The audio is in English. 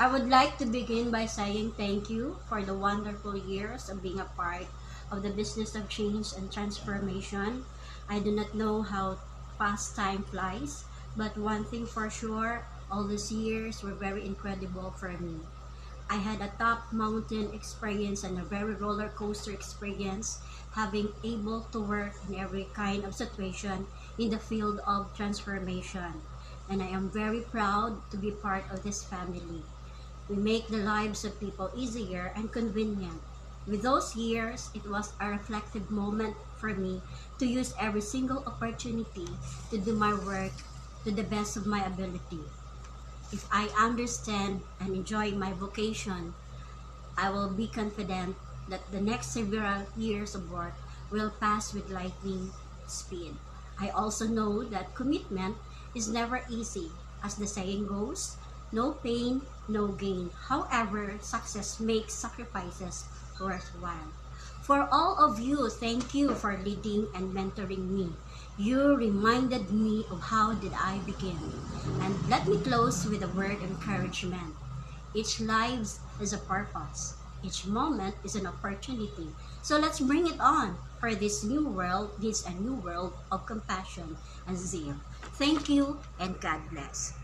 I would like to begin by saying thank you for the wonderful years of being a part of the business of change and transformation. I do not know how fast time flies, but one thing for sure, all these years were very incredible for me. I had a top mountain experience and a very roller coaster experience, having able to work in every kind of situation in the field of transformation. And I am very proud to be part of this family. We make the lives of people easier and convenient. With those years, it was a reflective moment for me to use every single opportunity to do my work to the best of my ability. If I understand and enjoy my vocation, I will be confident that the next several years of work will pass with lightning speed. I also know that commitment is never easy. As the saying goes, no pain, no gain. However, success makes sacrifices worthwhile. For all of you, thank you for leading and mentoring me. You reminded me of how did I begin. And let me close with a word of encouragement. Each life has a purpose. Each moment is an opportunity. So let's bring it on, for this new world needs a new world of compassion and zeal. Thank you and God bless.